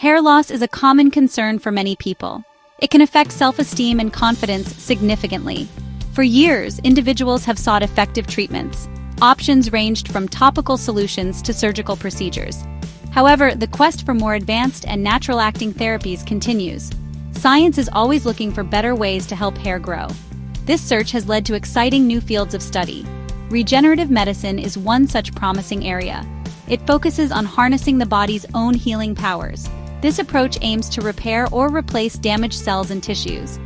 Hair loss is a common concern for many people. It can affect self-esteem and confidence significantly. For years, individuals have sought effective treatments. Options ranged from topical solutions to surgical procedures. However, the quest for more advanced and natural-acting therapies continues. Science is always looking for better ways to help hair grow. This search has led to exciting new fields of study. Regenerative medicine is one such promising area. It focuses on harnessing the body's own healing powers. This approach aims to repair or replace damaged cells and tissues.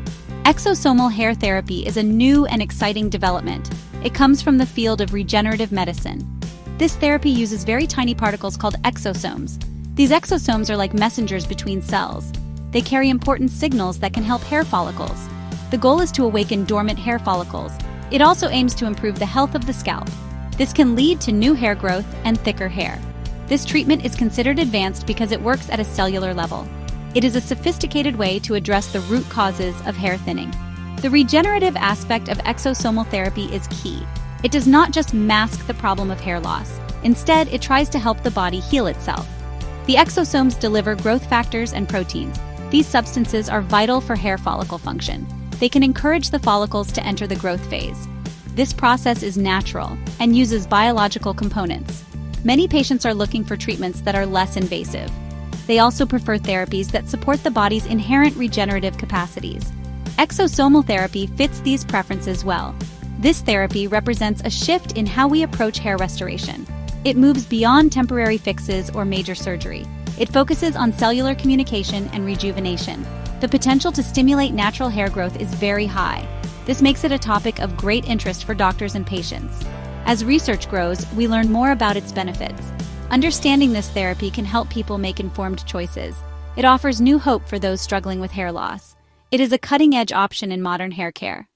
Exosomal hair therapy is a new and exciting development. It comes from the field of regenerative medicine. This therapy uses very tiny particles called exosomes. These exosomes are like messengers between cells. They carry important signals that can help hair follicles. The goal is to awaken dormant hair follicles. It also aims to improve the health of the scalp. This can lead to new hair growth and thicker hair. This treatment is considered advanced because it works at a cellular level. It is a sophisticated way to address the root causes of hair thinning. The regenerative aspect of exosomal therapy is key. It does not just mask the problem of hair loss. Instead, it tries to help the body heal itself. The exosomes deliver growth factors and proteins. These substances are vital for hair follicle function. They can encourage the follicles to enter the growth phase. This process is natural and uses biological components. Many patients are looking for treatments that are less invasive. They also prefer therapies that support the body's inherent regenerative capacities. Exosomal therapy fits these preferences well. This therapy represents a shift in how we approach hair restoration. It moves beyond temporary fixes or major surgery. It focuses on cellular communication and rejuvenation. The potential to stimulate natural hair growth is very high. This makes it a topic of great interest for doctors and patients. As research grows, we learn more about its benefits. Understanding this therapy can help people make informed choices. It offers new hope for those struggling with hair loss. It is a cutting-edge option in modern hair care.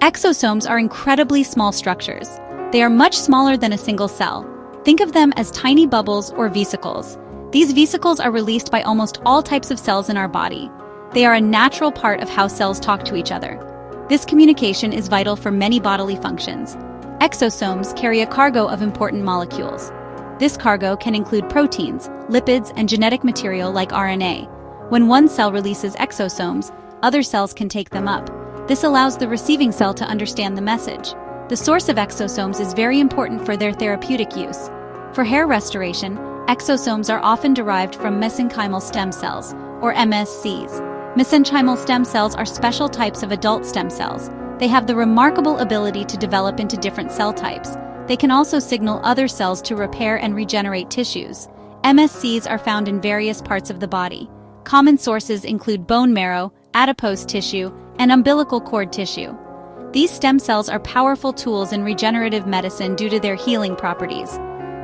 Exosomes are incredibly small structures. They are much smaller than a single cell. Think of them as tiny bubbles or vesicles. These vesicles are released by almost all types of cells in our body. They are a natural part of how cells talk to each other. This communication is vital for many bodily functions. Exosomes carry a cargo of important molecules. This cargo can include proteins, lipids, and genetic material like RNA. When one cell releases exosomes, other cells can take them up. This allows the receiving cell to understand the message. The source of exosomes is very important for their therapeutic use. For hair restoration, exosomes are often derived from mesenchymal stem cells, or MSCs. Mesenchymal stem cells are special types of adult stem cells. They have the remarkable ability to develop into different cell types. They can also signal other cells to repair and regenerate tissues. MSCs are found in various parts of the body. Common sources include bone marrow, adipose tissue, and umbilical cord tissue. These stem cells are powerful tools in regenerative medicine due to their healing properties.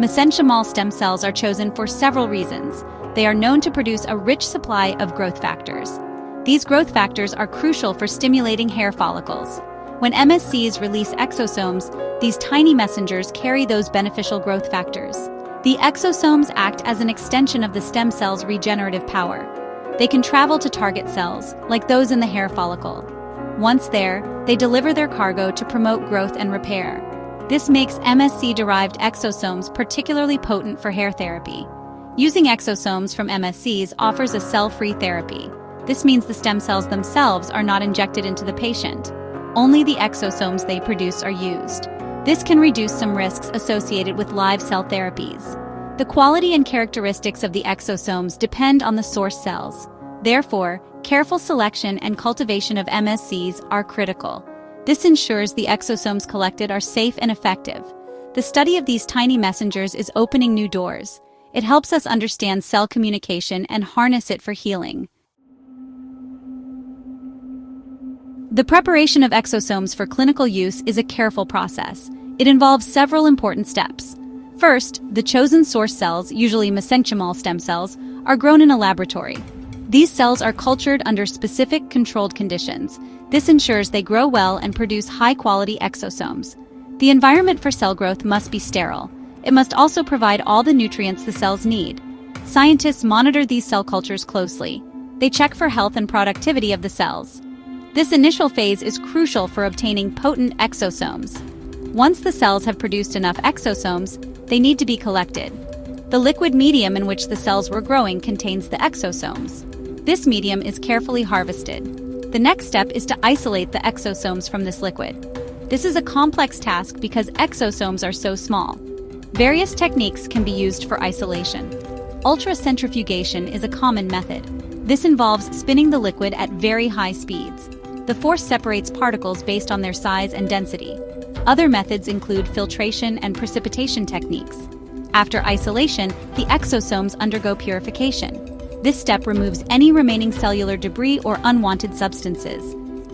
Mesenchymal stem cells are chosen for several reasons. They are known to produce a rich supply of growth factors. These growth factors are crucial for stimulating hair follicles. When MSCs release exosomes, these tiny messengers carry those beneficial growth factors. The exosomes act as an extension of the stem cell's regenerative power. They can travel to target cells, like those in the hair follicle. Once there, they deliver their cargo to promote growth and repair. This makes MSC-derived exosomes particularly potent for hair therapy. Using exosomes from MSCs offers a cell-free therapy. This means the stem cells themselves are not injected into the patient. Only the exosomes they produce are used. This can reduce some risks associated with live cell therapies. The quality and characteristics of the exosomes depend on the source cells. Therefore, careful selection and cultivation of MSCs are critical. This ensures the exosomes collected are safe and effective. The study of these tiny messengers is opening new doors. It helps us understand cell communication and harness it for healing. The preparation of exosomes for clinical use is a careful process. It involves several important steps. First, the chosen source cells, usually mesenchymal stem cells, are grown in a laboratory. These cells are cultured under specific controlled conditions. This ensures they grow well and produce high-quality exosomes. The environment for cell growth must be sterile. It must also provide all the nutrients the cells need. Scientists monitor these cell cultures closely. They check for health and productivity of the cells. This initial phase is crucial for obtaining potent exosomes. Once the cells have produced enough exosomes, they need to be collected. The The liquid medium in which the cells were growing contains the exosomes. This medium is carefully harvested. The next step is to isolate the exosomes from this liquid. This is a complex task because exosomes are so small. Various techniques can be used for isolation. Ultracentrifugation is a common method. This involves spinning the liquid at very high speeds. The force separates particles based on their size and density. Other methods include filtration and precipitation techniques. After isolation, the exosomes undergo purification. This step removes any remaining cellular debris or unwanted substances.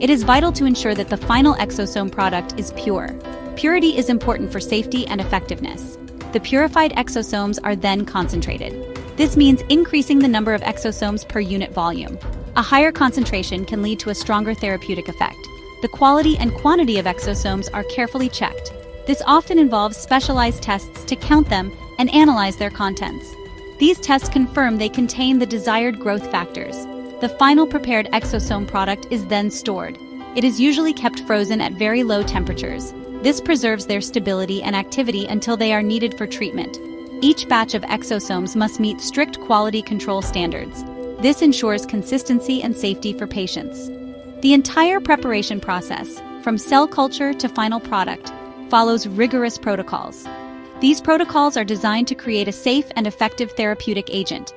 It is vital to ensure that the final exosome product is pure. Purity is important for safety and effectiveness. The purified exosomes are then concentrated. This means increasing the number of exosomes per unit volume. A higher concentration can lead to a stronger therapeutic effect. The quality and quantity of exosomes are carefully checked. This often involves specialized tests to count them and analyze their contents. These tests confirm they contain the desired growth factors. The final prepared exosome product is then stored. It is usually kept frozen at very low temperatures. This preserves their stability and activity until they are needed for treatment. Each batch of exosomes must meet strict quality control standards. This ensures consistency and safety for patients. The entire preparation process, from cell culture to final product, follows rigorous protocols. These protocols are designed to create a safe and effective therapeutic agent.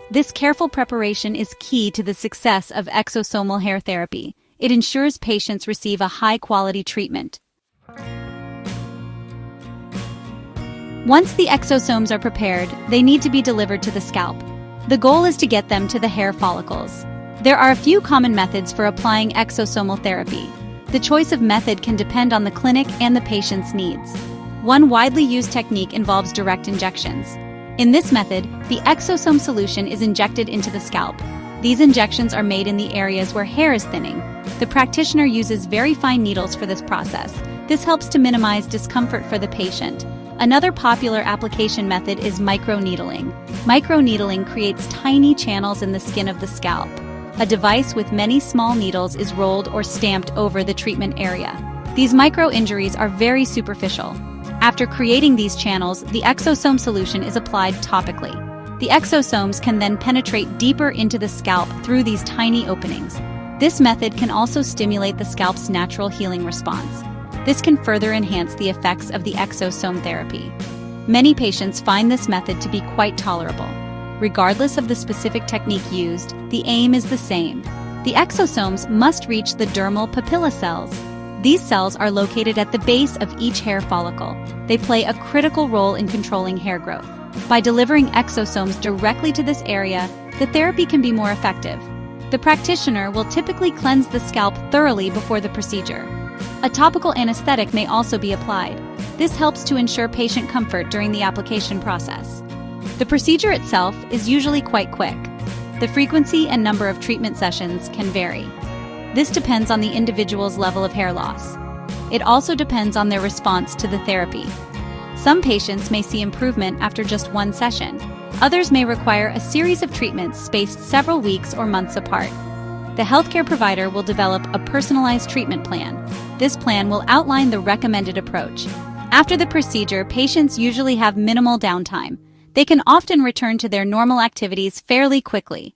This careful preparation is key to the success of exosomal hair therapy. It ensures patients receive a high-quality treatment. Once the exosomes are prepared, they need to be delivered to the scalp. The goal is to get them to the hair follicles. There are a few common methods for applying exosomal therapy. The choice of method can depend on the clinic and the patient's needs. One widely used technique involves direct injections. In this method, the exosome solution is injected into the scalp. These injections are made in the areas where hair is thinning. The practitioner uses very fine needles for this process. This helps to minimize discomfort for the patient. Another popular application method is microneedling. Microneedling creates tiny channels in the skin of the scalp. A device with many small needles is rolled or stamped over the treatment area. These micro-injuries are very superficial. After creating these channels, the exosome solution is applied topically. The exosomes can then penetrate deeper into the scalp through these tiny openings. This method can also stimulate the scalp's natural healing response. This can further enhance the effects of the exosome therapy. Many patients find this method to be quite tolerable. Regardless of the specific technique used, the aim is the same. The exosomes must reach the dermal papilla cells. These cells are located at the base of each hair follicle. They play a critical role in controlling hair growth. By delivering exosomes directly to this area, the therapy can be more effective. The practitioner will typically cleanse the scalp thoroughly before the procedure. A topical anesthetic may also be applied. This helps to ensure patient comfort during the application process. The procedure itself is usually quite quick. The frequency and number of treatment sessions can vary. This depends on the individual's level of hair loss. It also depends on their response to the therapy. Some patients may see improvement after just one session. Others may require a series of treatments spaced several weeks or months apart. The healthcare provider will develop a personalized treatment plan. This plan will outline the recommended approach. After the procedure, patients usually have minimal downtime. They can often return to their normal activities fairly quickly.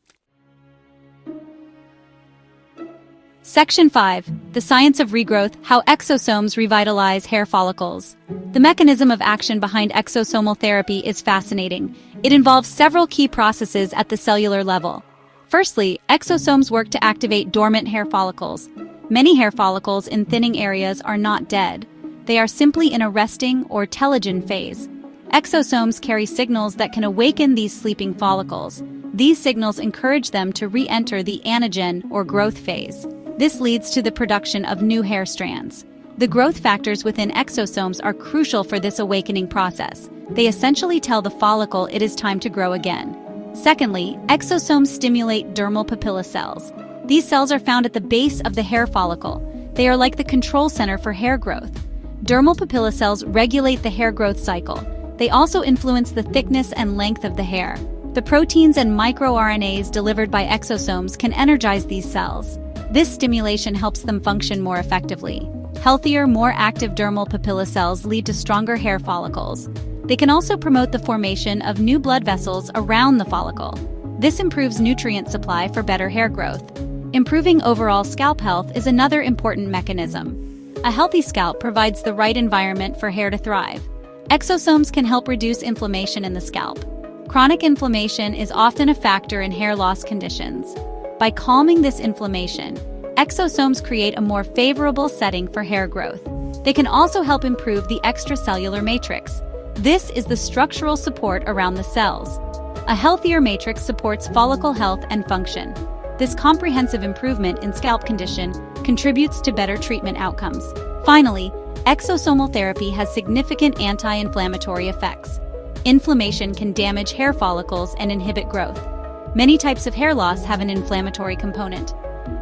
Section 5. The Science of Regrowth: How Exosomes Revitalize Hair Follicles. The mechanism of action behind exosomal therapy is fascinating. It involves several key processes at the cellular level. Firstly, exosomes work to activate dormant hair follicles. Many hair follicles in thinning areas are not dead. They are simply in a resting or telogen phase. Exosomes carry signals that can awaken these sleeping follicles. These signals encourage them to re-enter the anagen or growth phase. This leads to the production of new hair strands. The growth factors within exosomes are crucial for this awakening process. They essentially tell the follicle it is time to grow again. Secondly, exosomes stimulate dermal papilla cells. These cells are found at the base of the hair follicle. They are like the control center for hair growth. Dermal papilla cells regulate the hair growth cycle. They also influence the thickness and length of the hair. The proteins and microRNAs delivered by exosomes can energize these cells. This stimulation helps them function more effectively. Healthier, more active dermal papilla cells lead to stronger hair follicles. They can also promote the formation of new blood vessels around the follicle. This improves nutrient supply for better hair growth. Improving overall scalp health is another important mechanism. A healthy scalp provides the right environment for hair to thrive. Exosomes can help reduce inflammation in the scalp. Chronic inflammation is often a factor in hair loss conditions. By calming this inflammation, exosomes create a more favorable setting for hair growth. They can also help improve the extracellular matrix. This is the structural support around the cells. A healthier matrix supports follicle health and function. This comprehensive improvement in scalp condition contributes to better treatment outcomes. Finally, exosomal therapy has significant anti-inflammatory effects. Inflammation can damage hair follicles and inhibit growth. Many types of hair loss have an inflammatory component.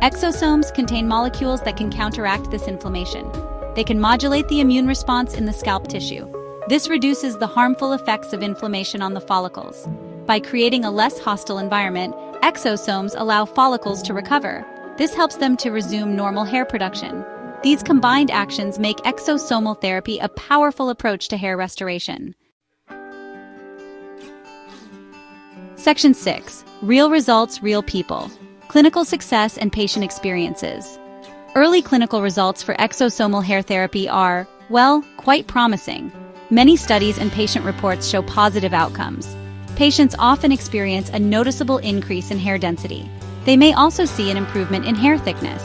Exosomes contain molecules that can counteract this inflammation. They can modulate the immune response in the scalp tissue. This reduces the harmful effects of inflammation on the follicles. By creating a less hostile environment, exosomes allow follicles to recover. This helps them to resume normal hair production. These combined actions make exosomal therapy a powerful approach to hair restoration. Section 6. Real results, real people. Clinical success and patient experiences. Early clinical results for exosomal hair therapy are, well, quite promising. Many studies and patient reports show positive outcomes. Patients often experience a noticeable increase in hair density. They may also see an improvement in hair thickness.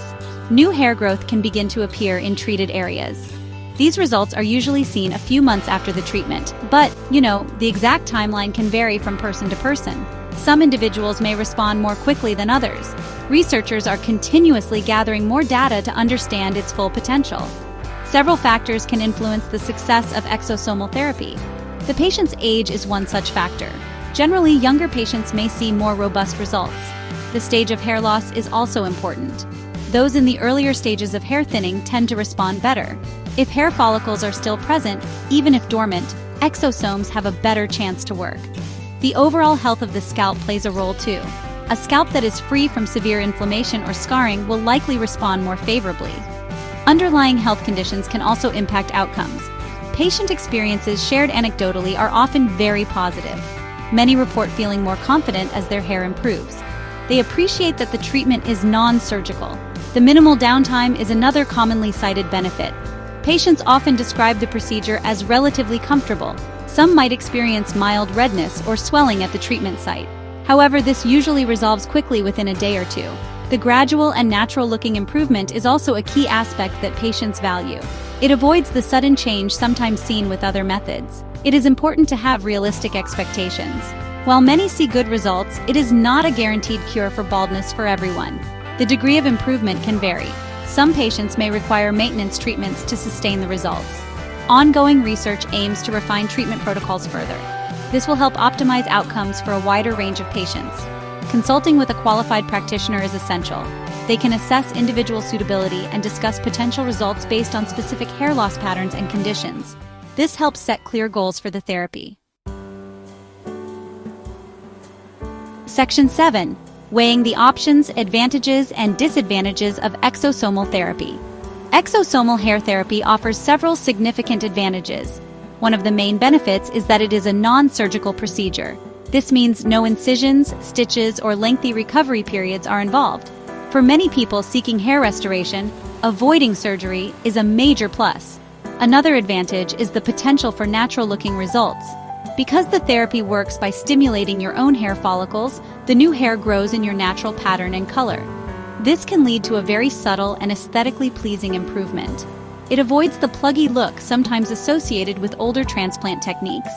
New hair growth can begin to appear in treated areas. These results are usually seen a few months after the treatment, but, the exact timeline can vary from person to person. Some individuals may respond more quickly than others. Researchers are continuously gathering more data to understand its full potential. Several factors can influence the success of exosomal therapy. The patient's age is one such factor. Generally, younger patients may see more robust results. The stage of hair loss is also important. Those in the earlier stages of hair thinning tend to respond better. If hair follicles are still present, even if dormant, exosomes have a better chance to work. The overall health of the scalp plays a role too. A scalp that is free from severe inflammation or scarring will likely respond more favorably. Underlying health conditions can also impact outcomes. Patient experiences shared anecdotally are often very positive. Many report feeling more confident as their hair improves. They appreciate that the treatment is non-surgical. The minimal downtime is another commonly cited benefit. Patients often describe the procedure as relatively comfortable. Some might experience mild redness or swelling at the treatment site. However, this usually resolves quickly within a day or two. The gradual and natural-looking improvement is also a key aspect that patients value. It avoids the sudden change sometimes seen with other methods. It is important to have realistic expectations. While many see good results, it is not a guaranteed cure for baldness for everyone. The degree of improvement can vary. Some patients may require maintenance treatments to sustain the results. Ongoing research aims to refine treatment protocols further. This will help optimize outcomes for a wider range of patients. Consulting with a qualified practitioner is essential. They can assess individual suitability and discuss potential results based on specific hair loss patterns and conditions. This helps set clear goals for the therapy. Section 7. Weighing the options, advantages, and disadvantages of exosomal therapy. Exosomal hair therapy offers several significant advantages. One of the main benefits is that it is a non-surgical procedure. This means no incisions, stitches, or lengthy recovery periods are involved. For many people seeking hair restoration, avoiding surgery is a major plus. Another advantage is the potential for natural-looking results. Because the therapy works by stimulating your own hair follicles, the new hair grows in your natural pattern and color. This can lead to a very subtle and aesthetically pleasing improvement. It avoids the pluggy look sometimes associated with older transplant techniques.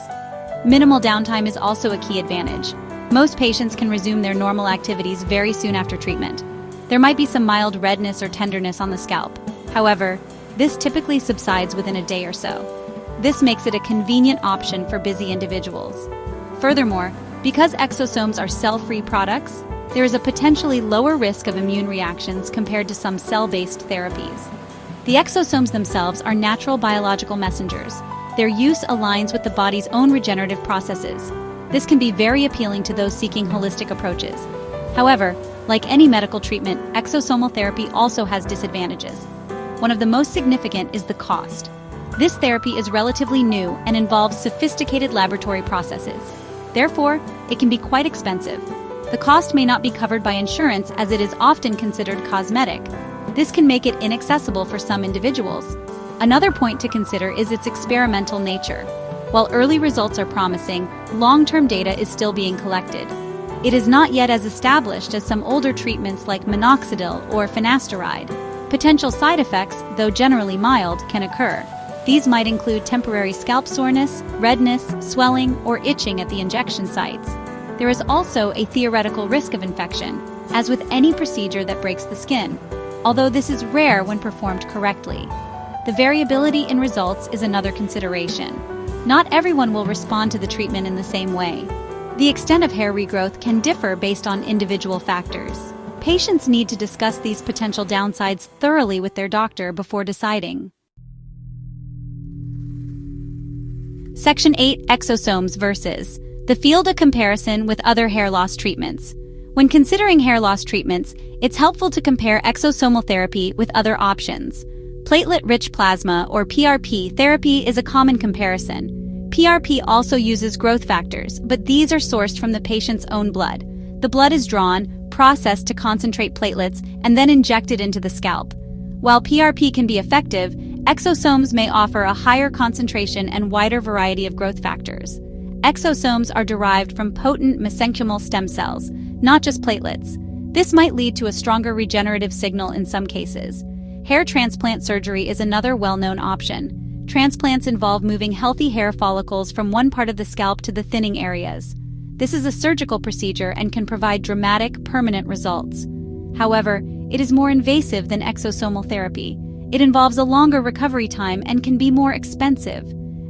Minimal downtime is also a key advantage. Most patients can resume their normal activities very soon after treatment. There might be some mild redness or tenderness on the scalp. However, this typically subsides within a day or so. This makes it a convenient option for busy individuals. Furthermore, because exosomes are cell-free products, there is a potentially lower risk of immune reactions compared to some cell-based therapies. The exosomes themselves are natural biological messengers. Their use aligns with the body's own regenerative processes. This can be very appealing to those seeking holistic approaches. However, like any medical treatment, exosomal therapy also has disadvantages. One of the most significant is the cost. This therapy is relatively new and involves sophisticated laboratory processes. Therefore, it can be quite expensive. The cost may not be covered by insurance as it is often considered cosmetic. This can make it inaccessible for some individuals. Another point to consider is its experimental nature. While early results are promising, long-term data is still being collected. It is not yet as established as some older treatments like minoxidil or finasteride. Potential side effects, though generally mild, can occur. These might include temporary scalp soreness, redness, swelling, or itching at the injection sites. There is also a theoretical risk of infection, as with any procedure that breaks the skin, although this is rare when performed correctly. The variability in results is another consideration. Not everyone will respond to the treatment in the same way. The extent of hair regrowth can differ based on individual factors. Patients need to discuss these potential downsides thoroughly with their doctor before deciding. Section 8. Exosomes versus the field, a comparison with other hair loss treatments. When considering hair loss treatments, it's helpful to compare exosomal therapy with other options. Platelet-rich plasma, or PRP, therapy is a common comparison. PRP also uses growth factors, but these are sourced from the patient's own blood. The blood is drawn, processed to concentrate platelets, and then injected into the scalp. While PRP can be effective, exosomes may offer a higher concentration and wider variety of growth factors. Exosomes are derived from potent mesenchymal stem cells, not just platelets. This might lead to a stronger regenerative signal in some cases. Hair transplant surgery is another well-known option. Transplants involve moving healthy hair follicles from one part of the scalp to the thinning areas. This is a surgical procedure and can provide dramatic, permanent results. However, it is more invasive than exosomal therapy. It involves a longer recovery time and can be more expensive.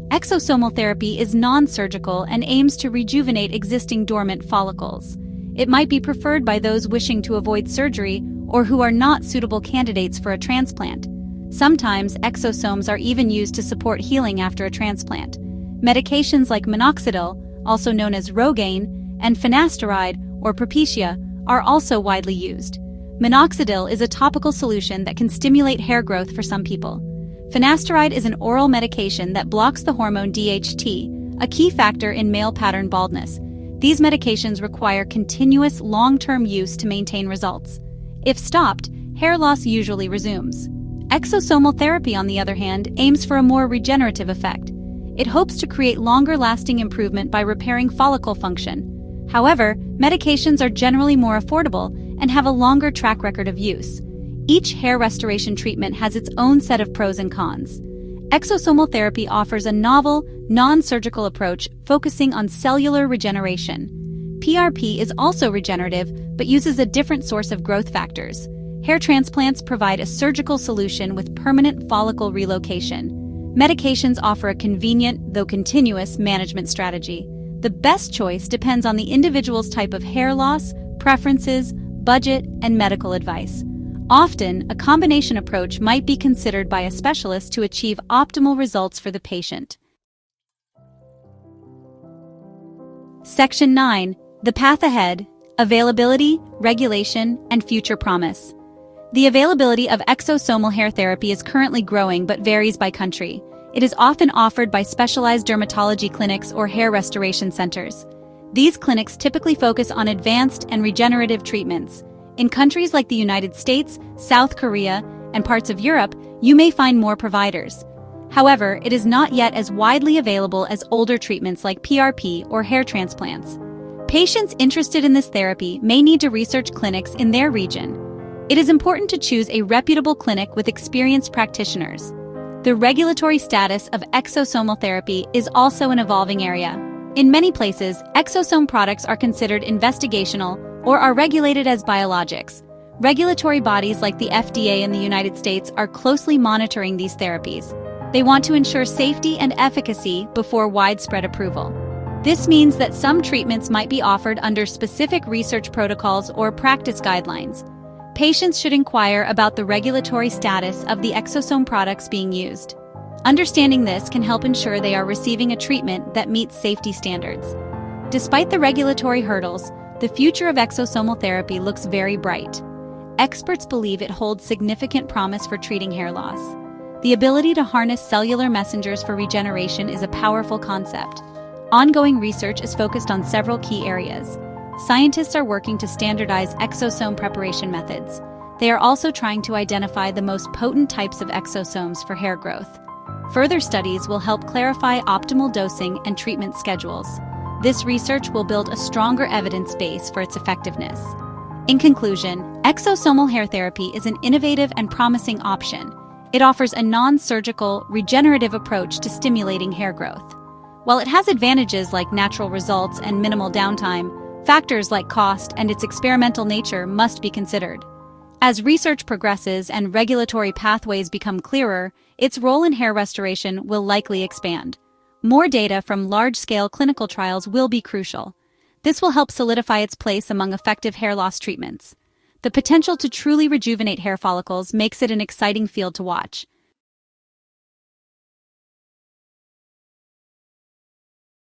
Exosomal therapy is non-surgical and aims to rejuvenate existing dormant follicles. It might be preferred by those wishing to avoid surgery or who are not suitable candidates for a transplant. Sometimes exosomes are even used to support healing after a transplant. Medications like minoxidil, also known as Rogaine, and finasteride or Propecia are also widely used. Minoxidil is a topical solution that can stimulate hair growth for some people. Finasteride is an oral medication that blocks the hormone DHT, a key factor in male pattern baldness. These medications require continuous long-term use to maintain results. If stopped, hair loss usually resumes. Exosomal therapy, on the other hand, aims for a more regenerative effect. It hopes to create longer-lasting improvement by repairing follicle function. However, medications are generally more affordable and have a longer track record of use. Each hair restoration treatment has its own set of pros and cons. Exosomal therapy offers a novel, non-surgical approach focusing on cellular regeneration. PRP is also regenerative but uses a different source of growth factors. Hair transplants provide a surgical solution with permanent follicle relocation. Medications offer a convenient, though continuous, management strategy. The best choice depends on the individual's type of hair loss, preferences, budget, and medical advice. Often, a combination approach might be considered by a specialist to achieve optimal results for the patient. Section 9. The path ahead: availability, regulation, and future promise. The availability of exosomal hair therapy is currently growing but varies by country. It is often offered by specialized dermatology clinics or hair restoration centers. These clinics typically focus on advanced and regenerative treatments. In countries like the United States, South Korea, and parts of Europe, you may find more providers. However, it is not yet as widely available as older treatments like PRP or hair transplants. Patients interested in this therapy may need to research clinics in their region. It is important to choose a reputable clinic with experienced practitioners. The regulatory status of exosomal therapy is also an evolving area. In many places, exosome products are considered investigational or are regulated as biologics. Regulatory bodies like the FDA in the United States are closely monitoring these therapies. They want to ensure safety and efficacy before widespread approval. This means that some treatments might be offered under specific research protocols or practice guidelines. Patients should inquire about the regulatory status of the exosome products being used. Understanding this can help ensure they are receiving a treatment that meets safety standards. Despite the regulatory hurdles, the future of exosomal therapy looks very bright. Experts believe it holds significant promise for treating hair loss. The ability to harness cellular messengers for regeneration is a powerful concept. Ongoing research is focused on several key areas. Scientists are working to standardize exosome preparation methods. They are also trying to identify the most potent types of exosomes for hair growth. Further studies will help clarify optimal dosing and treatment schedules. This research will build a stronger evidence base for its effectiveness. In conclusion, exosomal hair therapy is an innovative and promising option. It offers a non-surgical, regenerative approach to stimulating hair growth. While it has advantages like natural results and minimal downtime, factors like cost and its experimental nature must be considered. As research progresses and regulatory pathways become clearer, its role in hair restoration will likely expand. More data from large-scale clinical trials will be crucial. This will help solidify its place among effective hair loss treatments. The potential to truly rejuvenate hair follicles makes it an exciting field to watch.